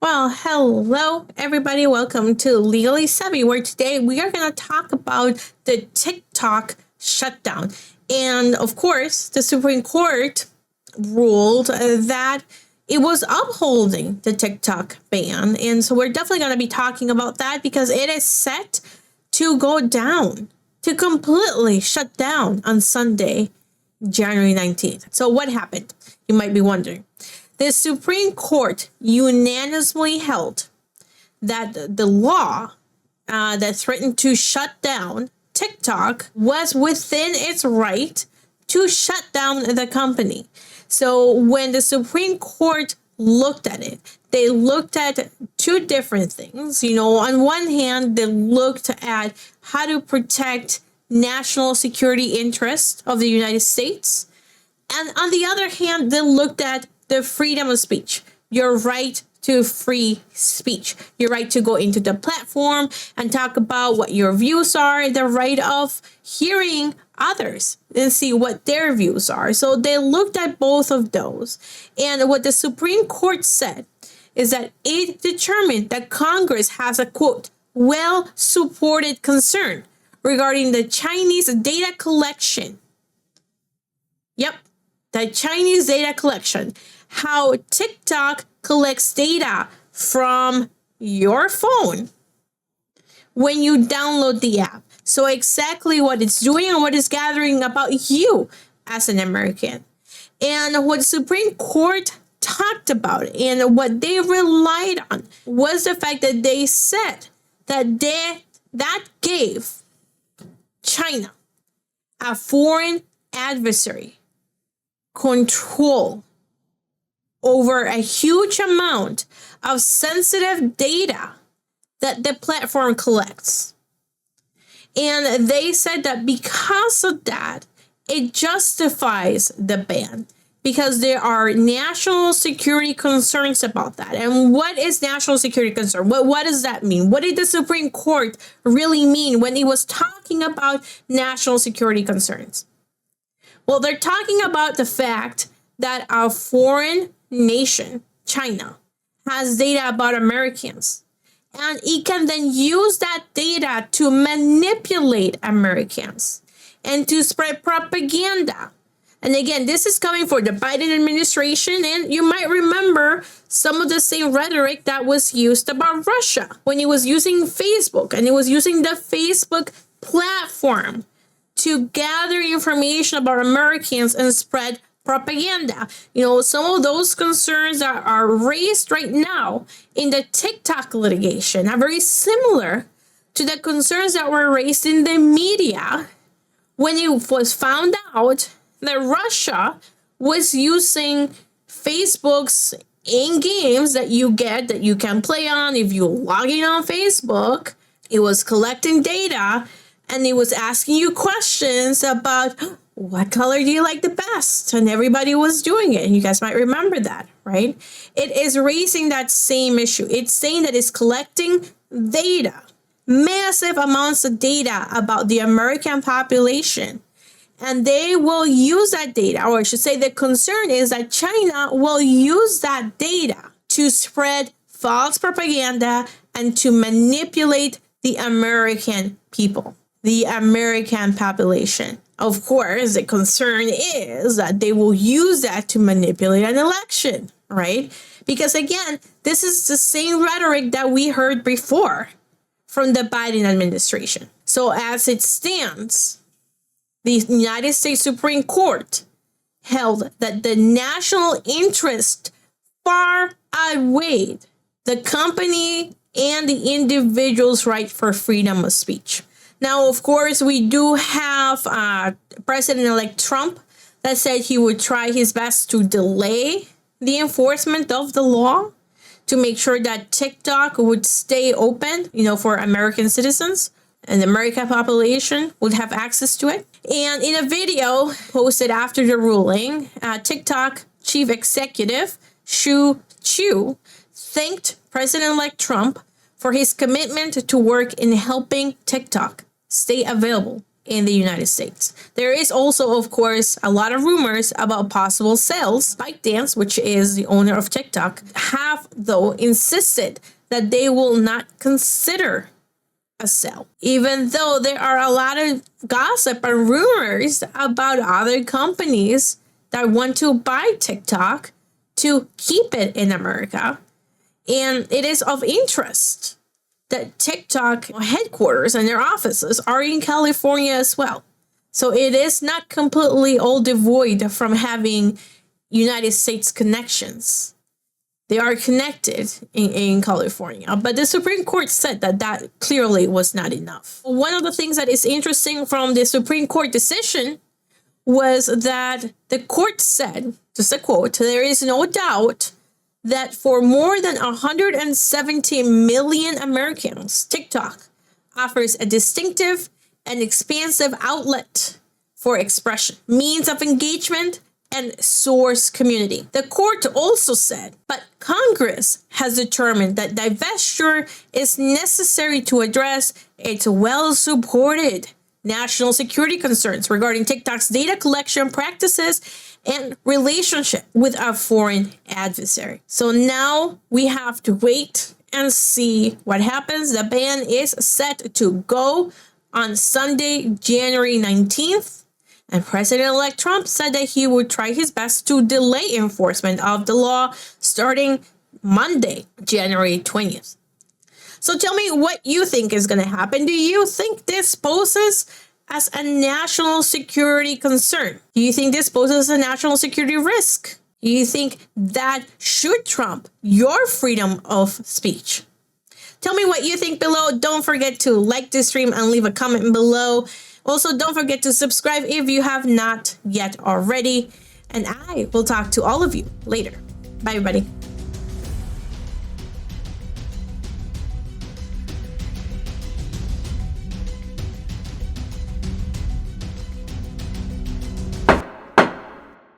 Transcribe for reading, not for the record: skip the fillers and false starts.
Well, hello, everybody. Welcome to Legally Sevvy, where today we are going to talk about the TikTok shutdown. And of course, the Supreme Court ruled that it was upholding the TikTok ban. And so we're definitely going to be talking about that because it is set to go down, to completely shut down on Sunday, January 19th. So what happened? You might be wondering. The Supreme Court unanimously held that the law that threatened to shut down TikTok was within its right to shut down the company. So when the Supreme Court looked at it, they looked at two different things. On one hand, they looked at how to protect national security interests of the United States. And on the other hand, they looked at the freedom of speech, your right to free speech, your right to go into the platform and talk about what your views are, the right of hearing others and see what their views are. So they looked at both of those. And what the Supreme Court said is that it determined that Congress has a, quote, well-supported concern regarding the Chinese data collection. Yep, the Chinese data collection. How TikTok collects data from your phone when you download the app. So exactly what it's doing and what it's gathering about you as an American. And what the Supreme Court talked about and what they relied on was the fact that they said that that gave China, a foreign adversary, control over a huge amount of sensitive data that the platform collects. And they said that because of that, it justifies the ban because there are national security concerns about that. And what is national security concern? What does that mean? What did the Supreme Court really mean when it was talking about national security concerns? Well, they're talking about the fact that a foreign nation, China, has data about Americans. And it can then use that data to manipulate Americans and to spread propaganda. And again, this is coming for the Biden administration. And you might remember some of the same rhetoric that was used about Russia when it was using Facebook and it was using the Facebook platform to gather information about Americans and spread propaganda. Some of those concerns that are raised right now in the TikTok litigation are very similar to the concerns that were raised in the media when it was found out that Russia was using Facebook's in-games that you can play on if you log in on Facebook. It was collecting data and it was asking you questions about what color do you like the best? And everybody was doing it. And you guys might remember that, right? It is raising that same issue. It's saying that it's collecting data, massive amounts of data about the American population. And they will use that data, or I should say the concern is that China will use that data to spread false propaganda and to manipulate the American people, the American population. Of course, the concern is that they will use that to manipulate an election, right? Because again, this is the same rhetoric that we heard before from the Biden administration. So as it stands, the United States Supreme Court held that the national interest far outweighed the company and the individual's right for freedom of speech. Now, of course, we do have President-elect Trump that said he would try his best to delay the enforcement of the law to make sure that TikTok would stay open, for American citizens and the American population would have access to it. And in a video posted after the ruling, TikTok chief executive Shu Chu thanked President-elect Trump for his commitment to work in helping TikTok stay available in the United States. There is also, of course, a lot of rumors about possible sales. ByteDance, which is the owner of TikTok, have, though, insisted that they will not consider a sale, even though there are a lot of gossip and rumors about other companies that want to buy TikTok to keep it in America. And it is of interest that TikTok headquarters and their offices are in California as well. So it is not completely all devoid from having United States connections. They are connected in California, but the Supreme Court said that that clearly was not enough. One of the things that is interesting from the Supreme Court decision was that the court said, just a quote, "There is no doubt that for more than 170 million Americans, TikTok offers a distinctive and expansive outlet for expression, means of engagement, and source community." The court also said, but Congress has determined that divestiture is necessary to address its well-supported national security concerns regarding TikTok's data collection practices and relationship with a foreign adversary. So now we have to wait and see what happens. The ban is set to go on Sunday, January 19th. And President-elect Trump said that he would try his best to delay enforcement of the law starting Monday, January 20th. So tell me what you think is going to happen. Do you think this poses as a national security concern? Do you think this poses a national security risk? Do you think that should trump your freedom of speech? Tell me what you think below. Don't forget to like this stream and leave a comment below. Also, don't forget to subscribe if you have not yet already. And I will talk to all of you later. Bye, everybody.